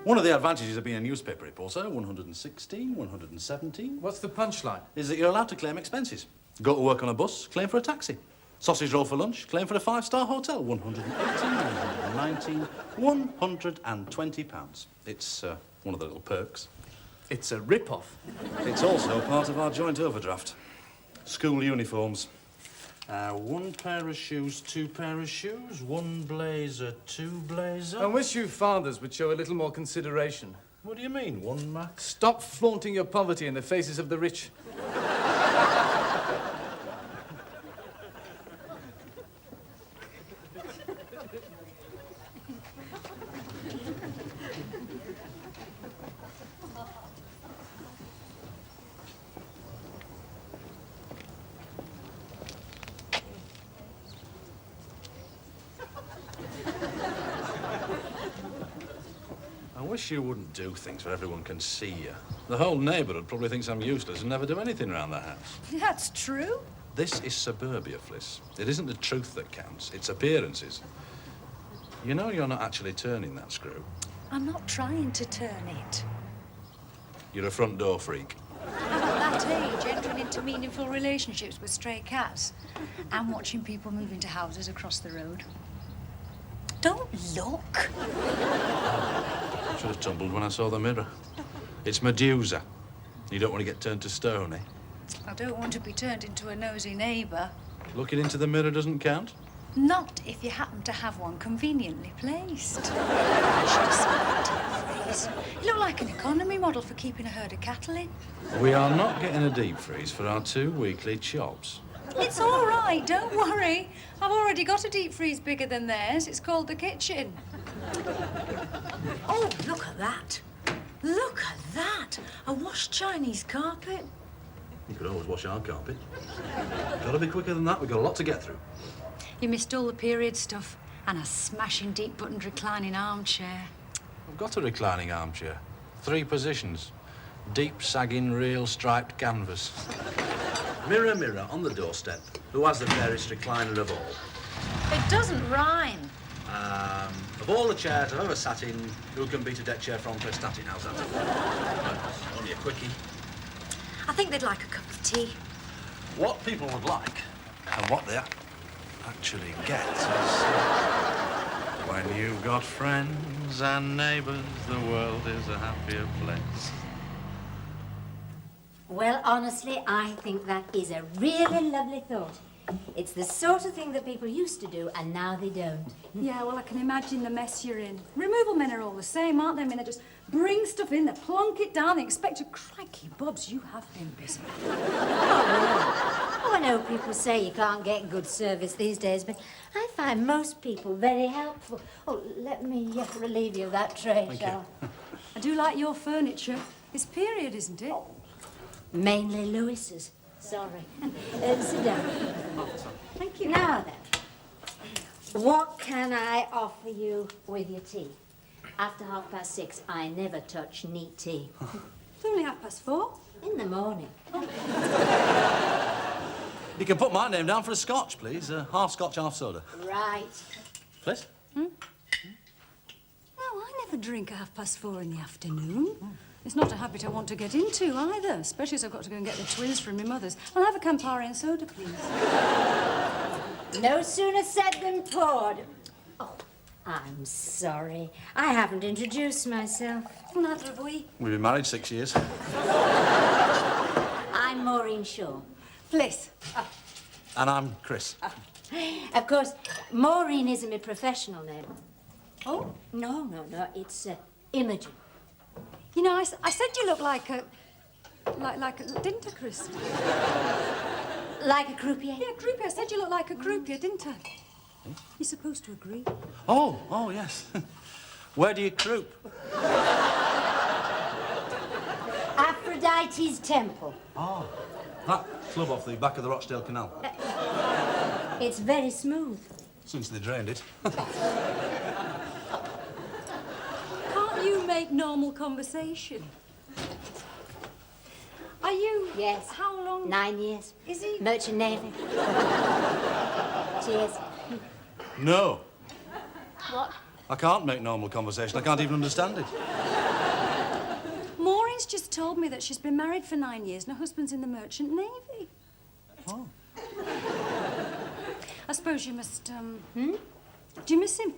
One of the advantages of being a newspaper reporter, 116, 117... What's the punchline? ...is that you're allowed to claim expenses. Go to work on a bus, claim for a taxi. Sausage roll for lunch, claim for a five-star hotel. 118, 119, 120 pounds. It's one of the little perks. It's a rip-off. It's also part of our joint overdraft. School uniforms. One pair of shoes, two pair of shoes, one blazer, two blazer. I wish you fathers would show a little more consideration. What do you mean, one max? Stop flaunting your poverty in the faces of the rich. I wish you wouldn't do things where everyone can see you. The whole neighbourhood probably thinks I'm useless and never do anything around the house. That's true. This is suburbia, Fliss. It isn't the truth that counts, it's appearances. You know you're not actually turning that screw. I'm not trying to turn it. You're a front door freak. I'm at that age, entering into meaningful relationships with stray cats and watching people move into houses across the road. Don't look. Should have tumbled when I saw the mirror. It's Medusa. You don't want to get turned to stone, eh? I don't want to be turned into a nosy neighbour. Looking into the mirror doesn't count? Not if you happen to have one conveniently placed. You should have seen that deep freeze. You look like an economy model for keeping a herd of cattle in. We are not getting a deep freeze for our 2 weekly chops. It's all right, don't worry. I've already got a deep freeze bigger than theirs. It's called the kitchen. Oh, look at that. Look at that. A washed Chinese carpet. You could always wash our carpet. Gotta be quicker than that. We've got a lot to get through. You missed all the period stuff and a smashing deep-buttoned reclining armchair. I've got a reclining armchair. 3 positions. Deep, sagging, real, striped canvas. Mirror, mirror on the doorstep. Who has the fairest recliner of all? It doesn't rhyme. Of all the chairs I've ever sat in, who can beat a deck chair from a static house? Only a quickie. I think they'd like a cup of tea. What people would like, and what they actually get, is when you've got friends and neighbours, the world is a happier place. Well, honestly, I think that is a really lovely thought. It's the sort of thing that people used to do, and now they don't. Yeah, well, I can imagine the mess you're in. Removal men are all the same, aren't they? I mean, they just bring stuff in, they plonk it down, they expect a crikey, Bobs, you have been busy. Oh, I know people say you can't get good service these days, but I find most people very helpful. Oh, let me relieve you of that tray, shall I? I do like your furniture. It's period, isn't it? Mainly Lewis's. Sorry. Sit down. Thank you. Now then, what can I offer you with your tea? After 6:30, I never touch neat tea. It's only 4:30. In the morning. You can put my name down for a scotch, please. Half scotch, half soda. Right. Please? No, I never drink at 4:30 in the afternoon. It's not a habit I want to get into either, especially as I've got to go and get the twins from my mother's. I'll have a Campari and soda, please. No sooner said than poured. Oh, I'm sorry. I haven't introduced myself. Well, neither have we. We've been married 6 years. I'm Maureen Shaw. Fliss. And I'm Chris. Of course, Maureen isn't my professional name. Oh? No, it's Imogen. You know, I said you look like a... didn't I, Chris? Like a croupier? Yeah, croupier. I said you look like a croupier, didn't I? You're supposed to agree. Oh, yes. Where do you croup? Aphrodite's Temple. Oh, that club off the back of the Rochdale Canal. It's very smooth. Since they drained it. Can't you make normal conversation? Are you... Yes. How long? 9 years. Is he? Merchant Navy. Cheers. No. What? I can't make normal conversation. I can't even understand it. told me that she's been married for 9 years and her husband's in the Merchant Navy. Oh. I suppose you must, Do you miss him?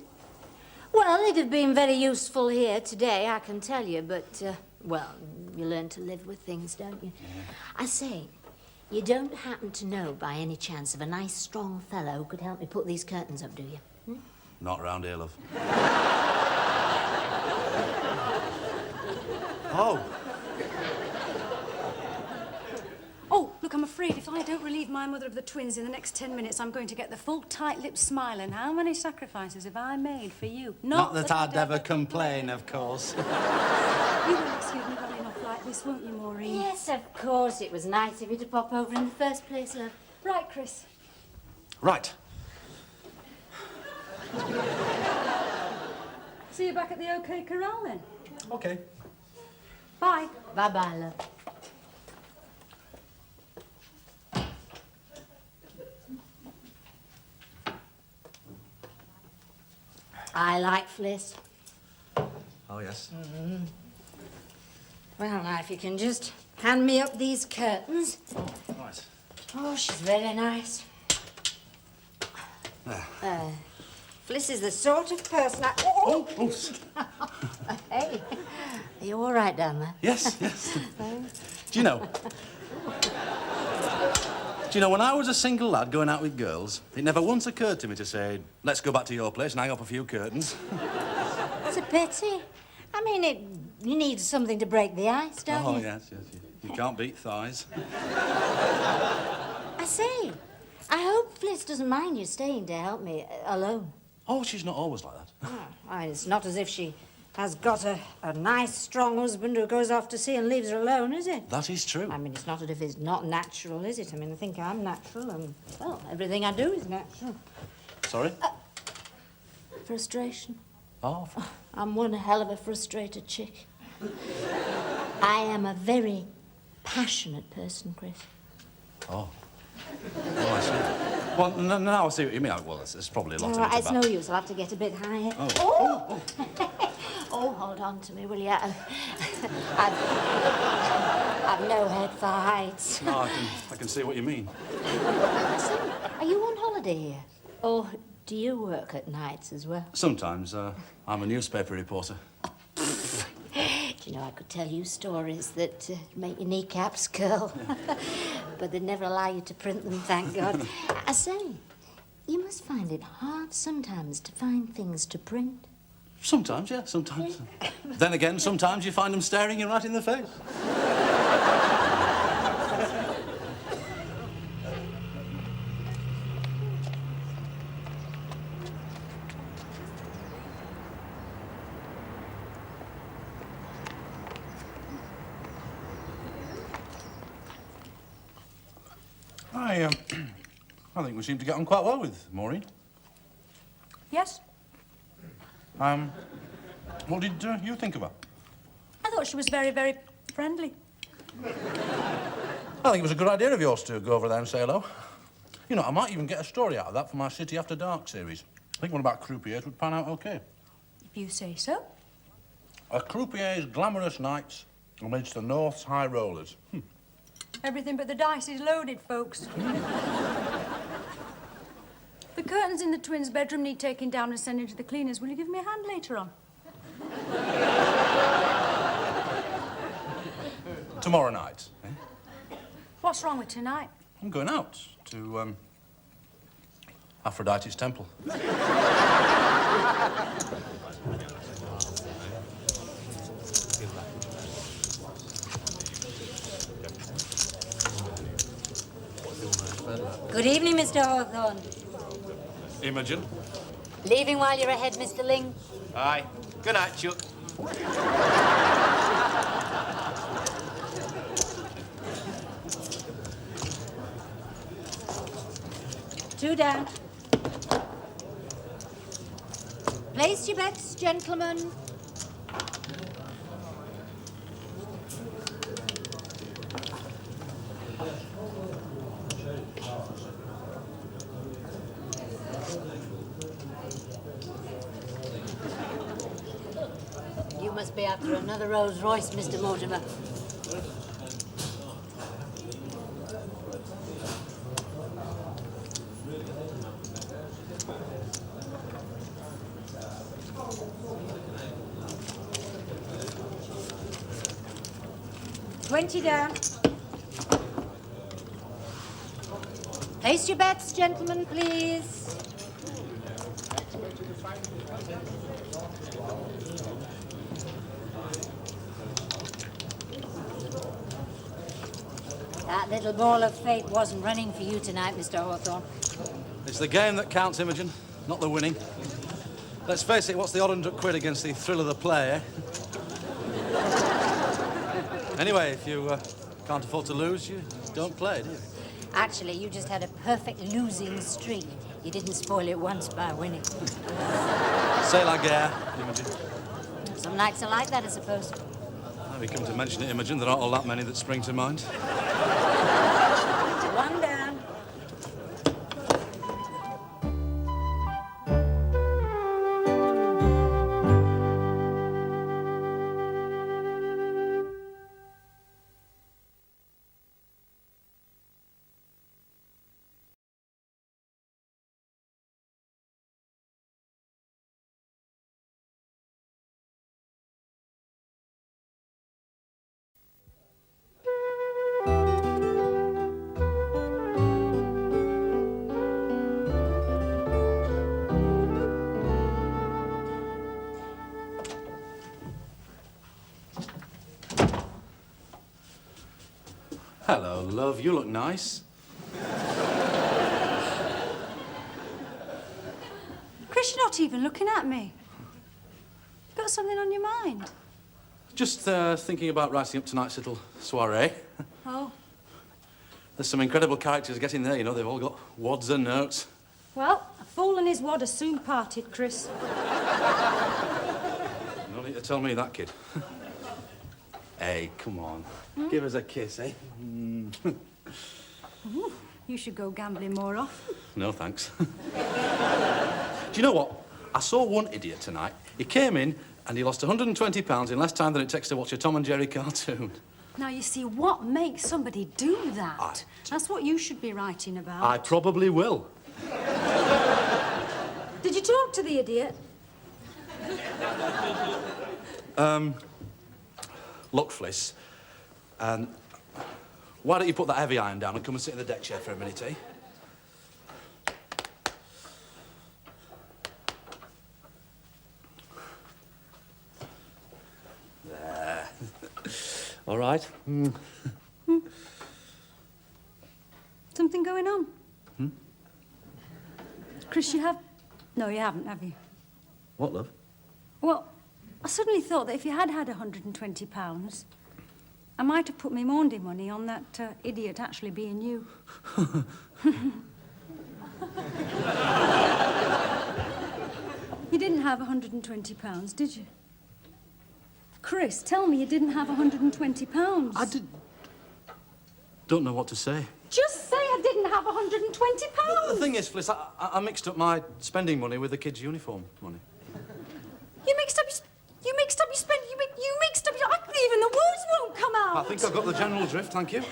Well, he'd have been very useful here today, I can tell you, but, well, you learn to live with things, don't you? Yeah. I say, you don't happen to know by any chance of a nice, strong fellow who could help me put these curtains up, do you? Not round here, love. Oh. Oh, look, I'm afraid if I don't relieve my mother of the twins in the next 10 minutes, I'm going to get the full tight-lipped smile. And how many sacrifices have I made for you? Not that I'd ever complain, of course. You will excuse me running off like this, won't you, Maureen? Yes, of course. It was nice of you to pop over in the first place, love. Right, Chris. Right. See you back at the OK Corral, then. OK. Bye. Bye-bye, love. I like Fliss. Oh, yes. Well, now, if you can just hand me up these curtains. Right. Oh, she's very nice. There. Fliss is the sort of person I... Oh, Hey, are you all right down there? Yes, yes. Do you know, when I was a single lad going out with girls, it never once occurred to me to say, let's go back to your place and hang up a few curtains. It's a pity. I mean, you need something to break the ice, don't Oh, you? yes. You can't beat thighs. I say, I hope Fliss doesn't mind you staying to help me alone. Oh, she's not always like that. Oh, I mean, it's not as if she has got a nice, strong husband who goes off to sea and leaves her alone, is it? That is true. I mean, it's not as if it's not natural, is it? I mean, I think I'm natural and, well, everything I do is natural. Sorry? Frustration. Oh. I'm one hell of a frustrated chick. I am a very passionate person, Chris. Oh. Oh, I see. Well, now I see what you mean. Well, it's probably a lot of it It's about... no use. I'll have to get a bit higher. Oh. Oh, hold on to me, will you? I've no head for heights. No, I can see what you mean. Listen, are you on holiday here? Or do you work at nights as well? Sometimes I'm a newspaper reporter. Do you know, I could tell you stories that make your kneecaps curl. But they'd never allow you to print them, thank God. I say, you must find it hard sometimes to find things to print. Sometimes, yeah, sometimes. Then again, sometimes you find them staring you right in the face. I think we seem to get on quite well with Maureen. Yes? What did you think of her? I thought she was very, very friendly. I think it was a good idea of yours to go over there and say hello. You know, I might even get a story out of that for my City After Dark series. I think one about croupiers would pan out OK. If you say so. A croupier's glamorous nights amidst the North's high rollers. Everything but the dice is loaded, folks. The curtains in the twins' bedroom need taking down and sending to the cleaners. Will you give me a hand later on? Tomorrow night, eh? What's wrong with tonight? I'm going out to, Aphrodite's temple. Good evening, Mr. Hawthorne. Imogen? Leaving while you're ahead, Mr. Ling? Aye. Good night, Chuck. Two down. Place your bets, gentlemen. You must be after another Rolls Royce, Mr. Mortimer. 20 down. Place your bets, gentlemen, please. That little ball of fate wasn't running for you tonight, Mr. Hawthorne. It's the game that counts, Imogen, not the winning. Let's face it, what's the odd £100 against the thrill of the play, eh? Anyway, if you can't afford to lose, you don't play, do you? Actually, you just had a perfect losing streak. You didn't spoil it once by winning. C'est la guerre, Imogen. Some nights are like that, I suppose. Now we come to mention it, Imogen, there aren't all that many that spring to mind. One down. Hello, love, you look nice. Chris, you're not even looking at me. Got something on your mind? Just thinking about writing up tonight's little soiree. Oh. There's some incredible characters getting there, you know, they've all got wads and notes. Well, a fool and his wad are soon parted, Chris. No need to tell me that, kid. Hey, come on. Give us a kiss, eh? Ooh, you should go gambling more often. No, thanks. Do you know what? I saw one idiot tonight. He came in and he lost £120 in less time than it takes to watch a Tom and Jerry cartoon. Now, you see, what makes somebody do that? That's what you should be writing about. I probably will. Did you talk to the idiot? Look, Fliss, why don't you put that heavy iron down and come and sit in the deck chair for a minute, eh? There. All right. Something going on? Chris, you have... No, you haven't, have you? What, love? Well, I suddenly thought that if you had had £120, I might have put my Maundy money on that idiot actually being you. You didn't have £120, did you? Chris, tell me you didn't have £120. I don't know what to say. Just say I didn't have £120. The thing is, Fliss, I mixed up my spending money with the kids' uniform money. You mixed up your spending. You mixed up your... Even the words won't come out. I think I've got the general drift, thank you.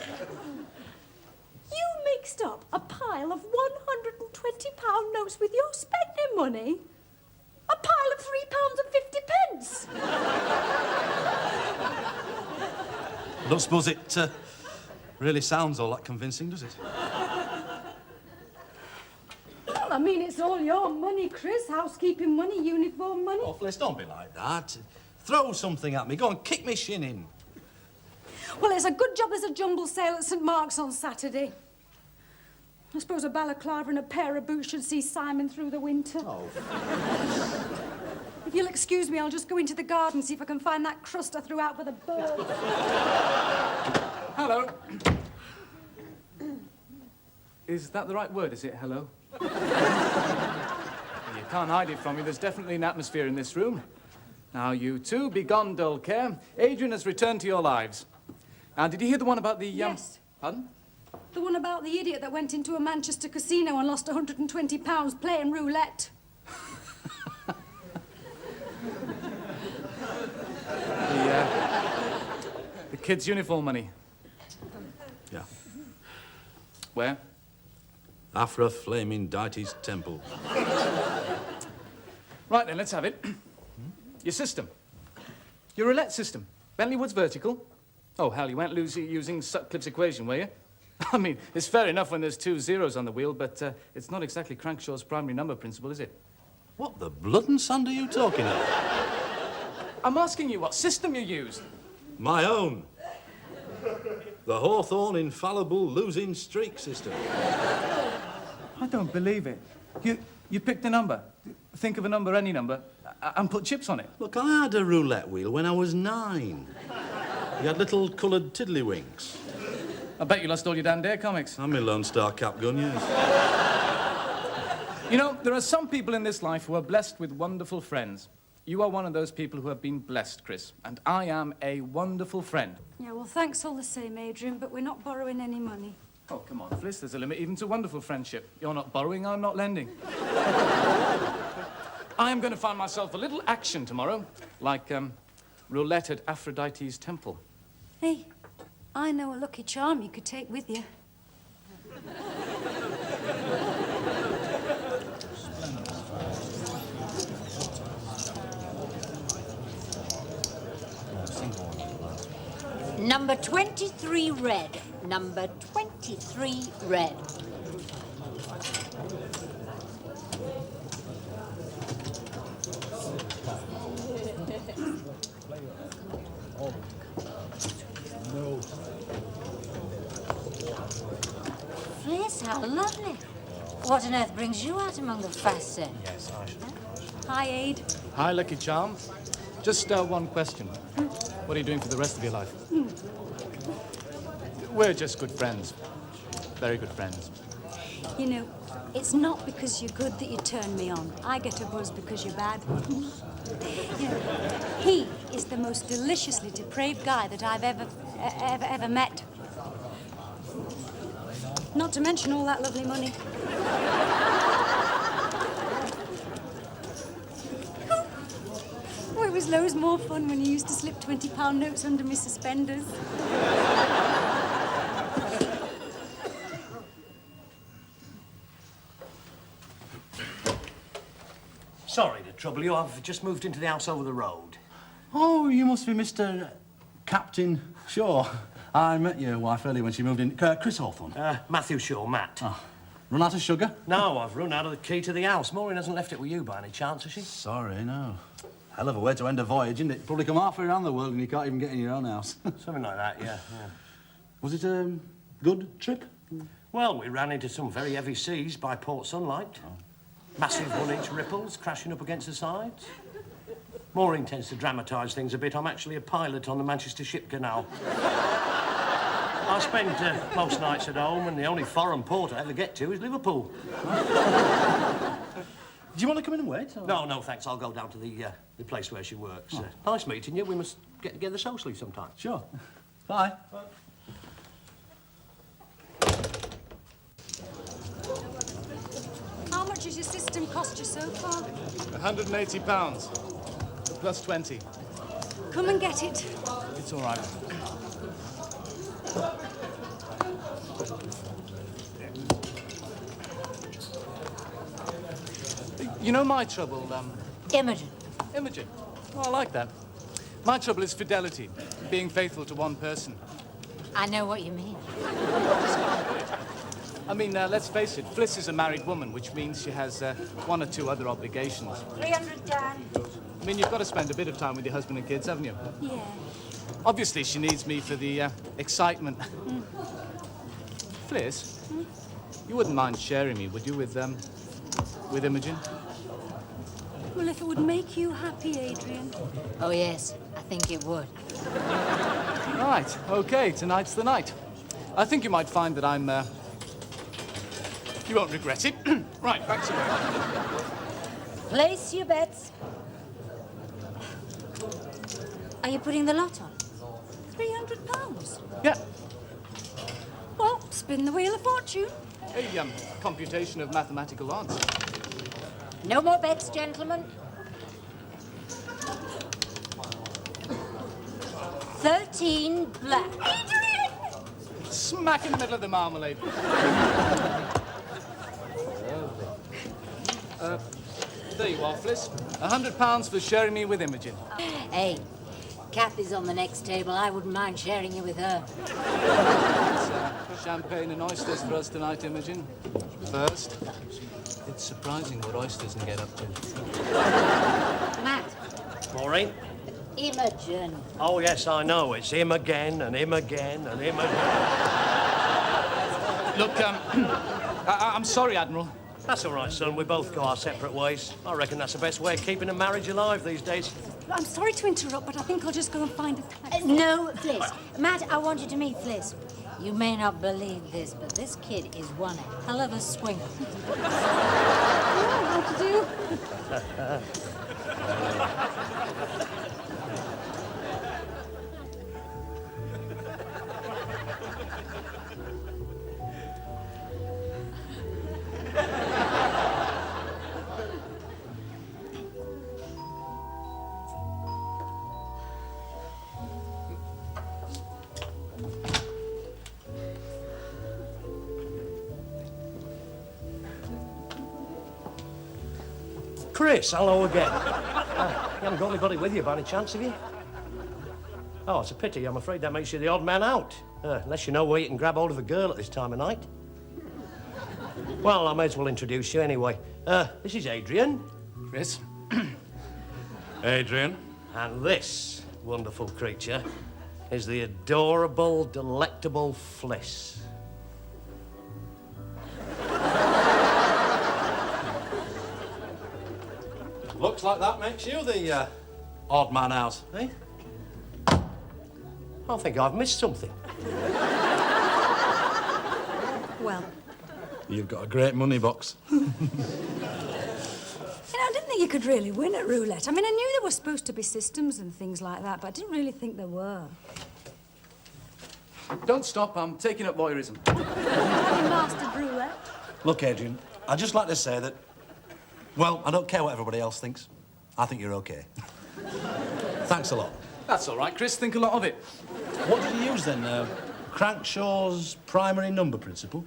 You mixed up a pile of £120 notes with your spending money? A pile of £3.50. I don't suppose it really sounds all that convincing, does it? Well, I mean, it's all your money, Chris. Housekeeping money, uniform money. Oh, Fliss, don't be like that. Throw something at me. Go on, kick me shin in. Well, it's a good job there's a jumble sale at St Mark's on Saturday. I suppose a balaclava and a pair of boots should see Simon through the winter. Oh. If you'll excuse me, I'll just go into the garden, see if I can find that crust I threw out for the birds. Hello. Is that the right word, is it, hello? You can't hide it from me. There's definitely an atmosphere in this room. Now, you two, be gone, dull care. Adrian has returned to your lives. Now, did you hear the one about the... Yes. Pardon? The one about the idiot that went into a Manchester casino and lost £120 playing roulette. The kids' uniform money. Yeah. Where? Afra flaming Deity's temple. Right then, let's have it. Your system. Your roulette system. Bentley Woods vertical. Oh, hell, you went using Sutcliffe's equation, were you? I mean, it's fair enough when there's 2 zeros on the wheel, but it's not exactly Crankshaw's primary number principle, is it? What the blood and sand are you talking of? I'm asking you what system you used. My own. The Hawthorne Infallible Losing Streak System. I don't believe it. You picked a number. Think of a number, any number, and put chips on it. Look, I had a roulette wheel when I was 9. You had little coloured tiddlywinks. I bet you lost all your Dan Dare comics. And my Lone Star cap gun, yes. You know, there are some people in this life who are blessed with wonderful friends. You are one of those people who have been blessed, Chris, and I am a wonderful friend. Yeah, well, thanks all the same, Adrian, but we're not borrowing any money. Oh, come on, Fliss, there's a limit even to wonderful friendship. You're not borrowing, I'm not lending. I am going to find myself a little action tomorrow, like roulette at Aphrodite's temple. Hey, I know a lucky charm you could take with you. Number 23 red. Number 23 red. Fliss, how lovely. What on earth brings you out among the fast set? Yes, I should. Hi, Aid. Hi, Lucky Charm. Just one question. What are you doing for the rest of your life? We're just good friends. Very good friends. You know, it's not because you're good that you turn me on. I get a buzz because you're bad. You know, he is the most deliciously depraved guy that I've ever met. Not to mention all that lovely money. Oh, it was loads more fun when you used to slip £20 notes under my suspenders. Sorry to trouble you. I've just moved into the house over the road. Oh, you must be Mr. Captain Shaw. I met your wife earlier when she moved in. Chris Hawthorne. Matthew Shaw, Matt. Oh, run out of sugar? No, I've run out of the key to the house. Maureen hasn't left it with you by any chance, has she? Sorry, no. Hell of a way to end a voyage, isn't it? Probably come halfway around the world and you can't even get in your own house. Something like that, yeah. Was it a good trip? Well, we ran into some very heavy seas by Port Sunlight. Oh. Massive 1-inch ripples crashing up against the sides. Maureen tends to dramatise things a bit. I'm actually a pilot on the Manchester Ship Canal. I spend most nights at home, and the only foreign port I ever get to is Liverpool. Do you want to come in and wait? Or? No, thanks. I'll go down to the place where she works. Nice meeting you. We must get together socially sometime. Sure. Bye. How much has your system cost you so far? £180. Plus 20. Come and get it. It's all right. You know my trouble, Imogen. Imogen. Oh, I like that. My trouble is fidelity, being faithful to one person. I know what you mean. I mean, let's face it, Fliss is a married woman, which means she has 1 or 2 other obligations. 300, Dan. I mean, you've got to spend a bit of time with your husband and kids, haven't you? Yeah. Obviously, she needs me for the excitement. Fliss, you wouldn't mind sharing me, would you, with Imogen? Well, if it would make you happy, Adrian. Oh, yes, I think it would. Right, okay, tonight's the night. I think you might find that I'm, you won't regret it. Right, back to work. Place your bets. Are you putting the lot on? £300. Yeah, Well, spin the wheel of fortune. a computation of mathematical odds. No more bets, gentlemen. 13 black. Smack in the middle of the marmalade. There you are, Fliss. £100 for sharing me with Imogen. Hey, Kathy's on the next table. I wouldn't mind sharing you with her. Champagne and oysters for us tonight, Imogen. First. It's surprising what oysters can get up to. Matt. Maureen? Imogen. Oh, yes, I know. It's him again and him again and him again. Look, I'm sorry, Admiral. That's all right, son. We both go our separate ways. I reckon that's the best way of keeping a marriage alive these days. I'm sorry to interrupt, but I think I'll just go and find a... No, Fliss. Matt, I want you to meet Fliss. You may not believe this, but this kid is one hell of a swinger. What to do? Chris, hello again. You haven't got anybody with you by any chance, have you? Oh, it's a pity. I'm afraid that makes you the odd man out. Unless you know where you can grab hold of a girl at this time of night. Well, I may as well introduce you anyway. This is Adrian. Chris. Adrian. And this wonderful creature is the adorable, delectable Fliss. Looks like that makes you the odd man out, eh? I think I've missed something. Well, You've got a great money box. you know, I didn't think you could really win at roulette. I mean, I knew there were supposed to be systems and things like that, but I didn't really think there were. Don't stop. I'm taking up voyeurism. You mastered roulette? Look, Adrian, I'd just like to say that, well, I don't care what everybody else thinks. I think you're okay. Thanks a lot. That's all right, Chris. Think a lot of it. What did you use then? Crankshaw's primary number principle?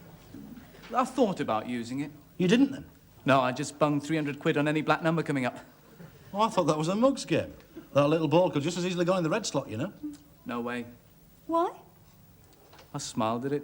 I thought about using it. You didn't then? No, I just bunged 300 quid on any black number coming up. Oh, I thought that was a mugs game. That little ball could just as easily go in the red slot, you know? No way. Why? I smiled at it.